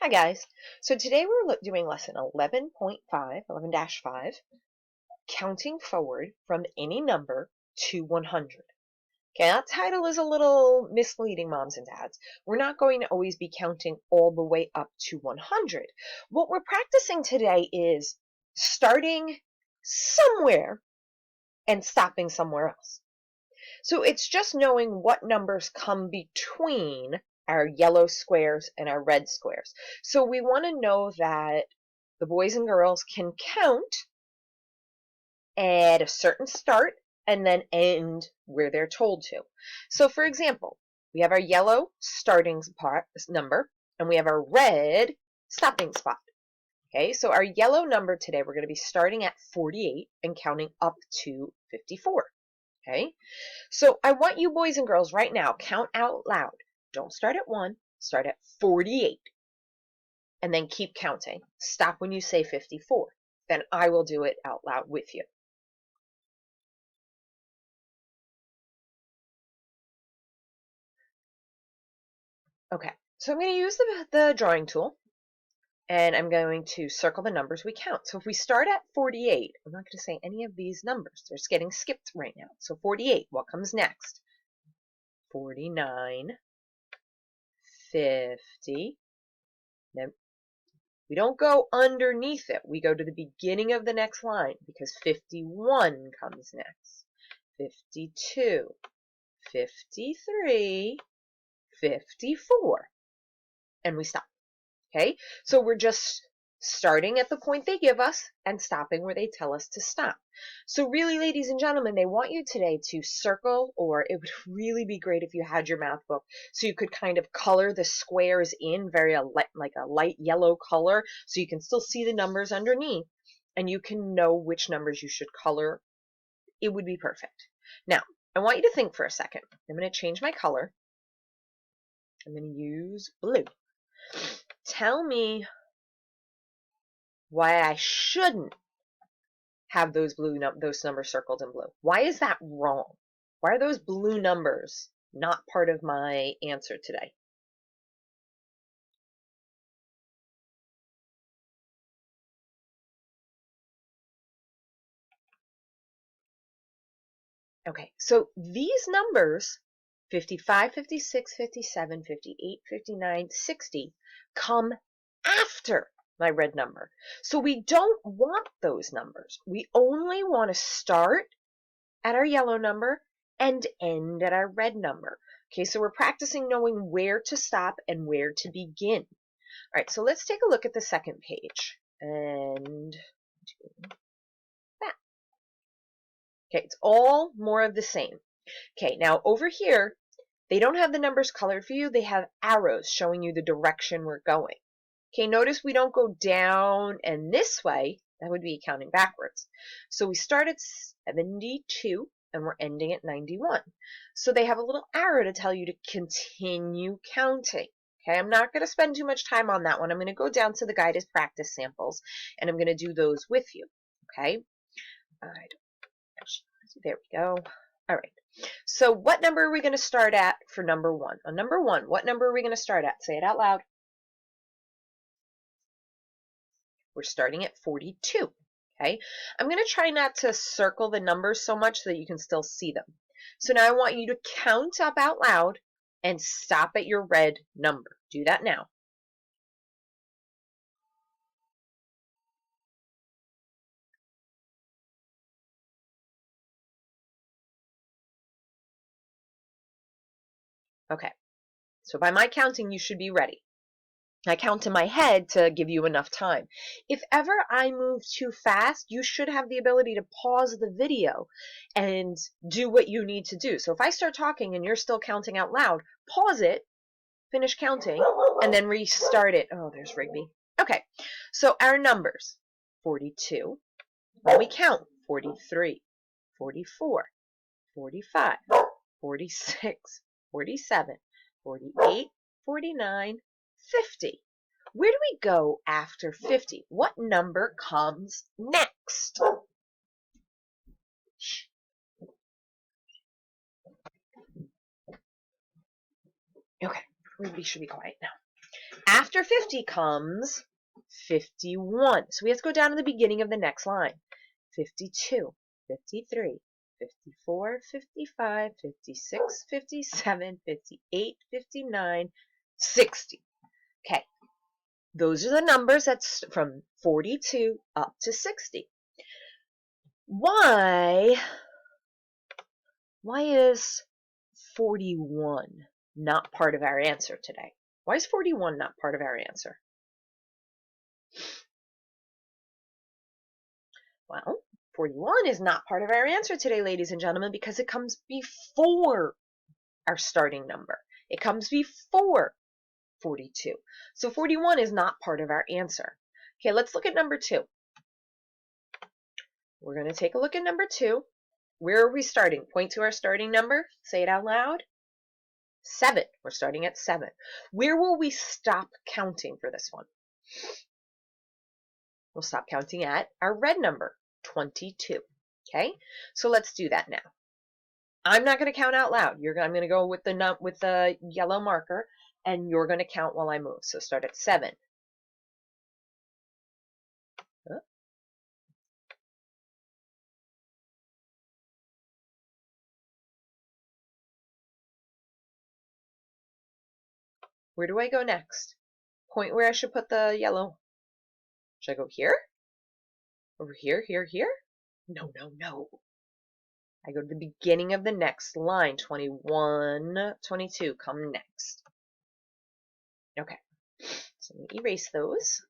Hi guys. So today we're doing lesson 11.5, 11-5, counting forward from any number to 100. Okay, that title is a little misleading, moms and dads. We're not going to always be counting all the way up to 100. What we're practicing today is starting somewhere and stopping somewhere else. So it's just knowing what numbers come between our yellow squares and our red squares. So we want to know that the boys and girls can count at a certain start and then end where they're told to. So for example, we have our yellow starting number and we have our red stopping spot. Okay, so our yellow number today, we're going to be starting at 48 and counting up to 54. Okay, so I want you boys and girls right now, count out loud. Don't start at 1, start at 48. And then keep counting. Stop when you say 54. Then I will do it out loud with you. Okay, so I'm going to use the drawing tool. And I'm going to circle the numbers we count. So if we start at 48, I'm not going to say any of these numbers. They're just getting skipped right now. So 48, what comes next? 49, 50. Then we don't go underneath it. We go to the beginning of the next line because 51 comes next. 52, 53, 54. And we stop. Okay? So we're just starting at the point they give us and stopping where they tell us to stop. So really, ladies and gentlemen, they want you today to circle, or it would really be great if you had your math book so you could kind of color the squares in like a light yellow color so you can still see the numbers underneath and you can know which numbers you should color. It would be perfect. Now, I want you to think for a second. I'm going to change my color. I'm going to use blue. Tell me why I shouldn't have those those numbers circled in blue. Why is that wrong? Why are those blue numbers not part of my answer today? Okay, so these numbers, 55, 56, 57, 58, 59, 60, come after my red number. So we don't want those numbers. We only want to start at our yellow number and end at our red number. Okay, so we're practicing knowing where to stop and where to begin. All right, so let's take a look at the second page and do that. Okay, it's all more of the same. Okay, now over here, they don't have the numbers colored for you. They have arrows showing you the direction we're going. Okay, notice we don't go down and this way. That would be counting backwards. So we start at 72 and we're ending at 91. So they have a little arrow to tell you to continue counting. Okay, I'm not going to spend too much time on that one. I'm going to go down to the guided practice samples and I'm going to do those with you. Okay, all right. There we go. All right. So what number are we going to start at for number 1? On number 1, what number are we going to start at? Say it out loud. We're starting at 42. Okay. I'm going to try not to circle the numbers so much so that you can still see them. So now I want you to count up out loud and stop at your red number. Do that now. Okay. So by my counting, you should be ready. I count in my head to give you enough time. If ever I move too fast, you should have the ability to pause the video and do what you need to do. So if I start talking and you're still counting out loud, pause it, finish counting, and then restart it. Oh, there's Rigby. Okay, so our numbers, 42. When we count, 43, 44, 45, 46, 47, 48, 49, 50. Where do we go after 50? What number comes next? Okay, everybody should be quiet now. After 50 comes 51. So we have to go down to the beginning of the next line. 52, 53, 54, 55, 56, 57, 58, 59, 60. Okay, those are the numbers that's from 42 up to 60. Why is 41 not part of our answer today? Why is 41 not part of our answer? Well, 41 is not part of our answer today, ladies and gentlemen, because it comes before our starting number. It comes before 42. So 41 is not part of our answer. Okay, let's look at number 2. We're going to take a look at number 2. Where are we starting? Point to our starting number. Say it out loud. 7. We're starting at 7. Where will we stop counting for this one? We'll stop counting at our red number, 22. Okay, so let's do that now. I'm not going to count out loud. I'm going to go with the yellow marker, and you're going to count while I move. So start at 7. Where do I go next? Point where I should put the yellow. Should I go here? Over here, here, here? No, no, no. I go to the beginning of the next line. 21, 22 come next. Okay, so let me erase those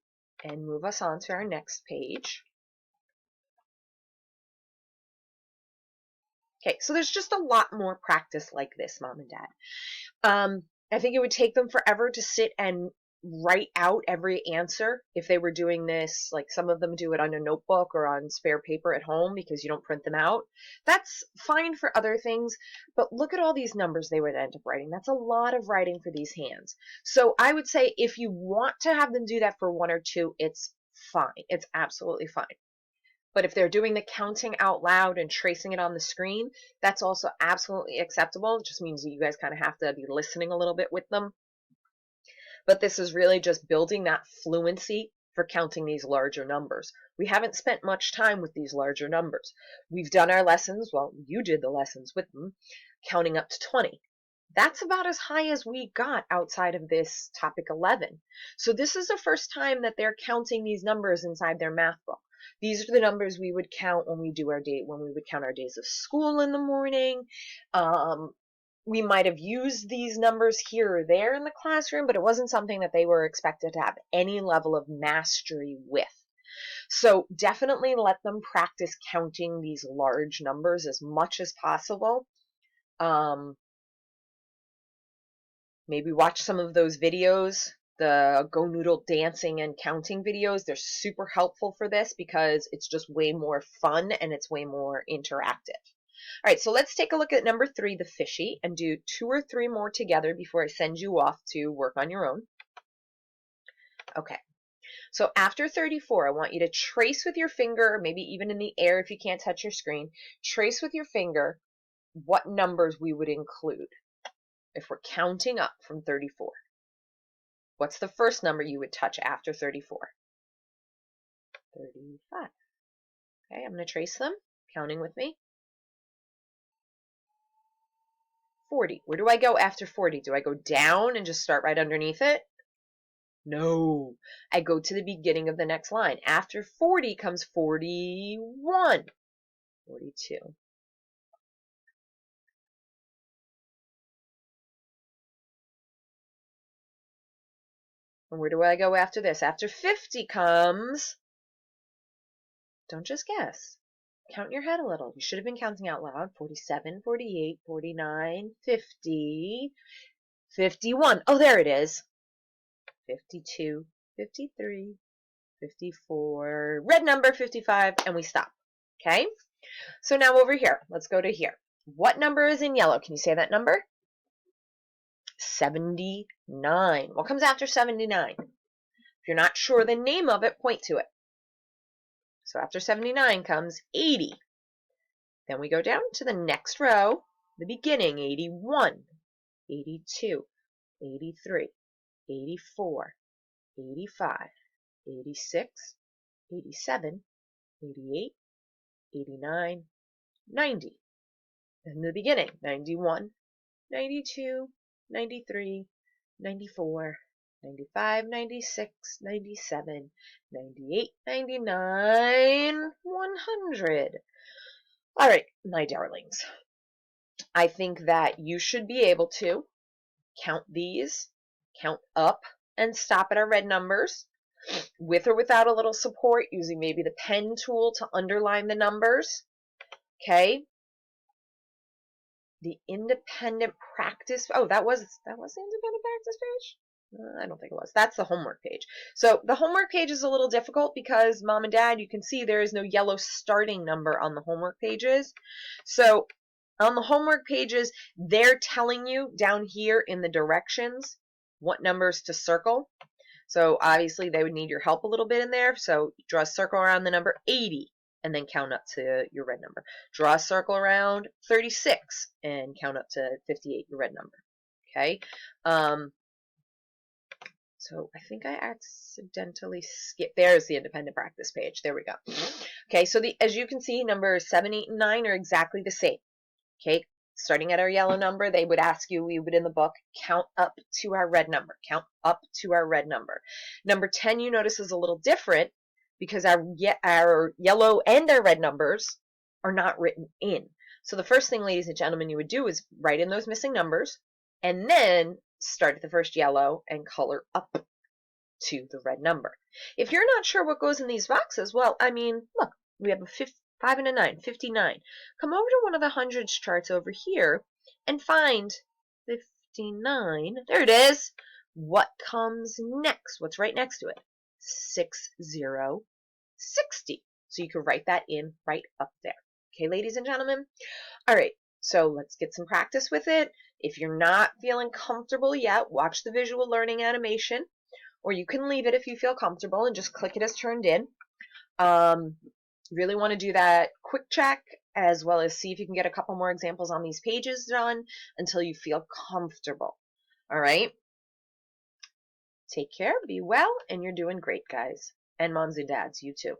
and move us on to our next page. Okay, so there's just a lot more practice like this, Mom and Dad. I think it would take them forever to sit and write out every answer if they were doing this. Like some of them do it on a notebook or on spare paper at home because you don't print them out. That's fine for other things, but look at all these numbers they would end up writing. That's a lot of writing for these hands. So I would say if you want to have them do that for 1 or 2, it's fine. It's absolutely fine. But if they're doing the counting out loud and tracing it on the screen, that's also absolutely acceptable. It just means that you guys kind of have to be listening a little bit with them. But this is really just building that fluency for counting these larger numbers. We haven't spent much time with these larger numbers. We've done our lessons, well, you did the lessons with them, counting up to 20. That's about as high as we got outside of this topic 11. So this is the first time that they're counting these numbers inside their math book. These are the numbers we would count when we would count our days of school in the morning. We might have used these numbers here or there in the classroom, but it wasn't something that they were expected to have any level of mastery with. So definitely let them practice counting these large numbers as much as possible. Maybe watch some of those videos, the Go Noodle dancing and counting videos. They're super helpful for this because it's just way more fun and it's way more interactive. All right, so let's take a look at number 3, the fishy, and do 2 or 3 more together before I send you off to work on your own. Okay, so after 34, I want you to trace with your finger, maybe even in the air if you can't touch your screen, trace with your finger what numbers we would include if we're counting up from 34. What's the first number you would touch after 34? 35. Okay, I'm going to trace them, counting with me. 40. Where do I go after 40? Do I go down and just start right underneath it? No. I go to the beginning of the next line. After 40 comes 41. 42. And where do I go after this? After 50 comes... Don't just guess. Count in your head a little. You should have been counting out loud. 47, 48, 49, 50, 51. Oh, there it is. 52, 53, 54, red number 55, and we stop. Okay? So now over here, let's go to here. What number is in yellow? Can you say that number? 79. What comes after 79? If you're not sure the name of it, point to it. So after 79 comes 80. Then we go down to the next row, the beginning, 81, 82, 83, 84, 85, 86, 87, 88, 89, 90. In the beginning, 91, 92, 93, 94, 95, 96, 97, 98, 99, 100. All right, my darlings. I think that you should be able to count these, count up, and stop at our red numbers, with or without a little support, using maybe the pen tool to underline the numbers. Okay. The independent practice. Oh, that was the independent practice page? I don't think it was. That's the homework page. So the homework page is a little difficult because mom and dad, you can see there is no yellow starting number on the homework pages. So on the homework pages, they're telling you down here in the directions what numbers to circle. So obviously they would need your help a little bit in there. So draw a circle around the number 80 and then count up to your red number. Draw a circle around 36 and count up to 58, your red number. Okay. So I think I accidentally skipped. There's the independent practice page. There we go. Okay, so as you can see, numbers 7, 8, and 9 are exactly the same. Okay, starting at our yellow number, they would ask you, we would in the book, count up to our red number. Count up to our red number. Number 10, you notice, is a little different because our yellow and our red numbers are not written in. So the first thing, ladies and gentlemen, you would do is write in those missing numbers and then start at the first yellow and color up to the red number. If you're not sure what goes in these boxes, well, I mean, look, we have a 5 and a 9, 59. Come over to one of the hundreds charts over here and find 59. There it is. What comes next? What's right next to it? 60, 60. So you can write that in right up there. Okay, ladies and gentlemen? All right, so let's get some practice with it. If you're not feeling comfortable yet, watch the visual learning animation, or you can leave it if you feel comfortable and just click it as turned in. Really want to do that quick check as well as see if you can get a couple more examples on these pages done until you feel comfortable. All right? Take care, be well, and you're doing great, guys. And moms and dads, you too.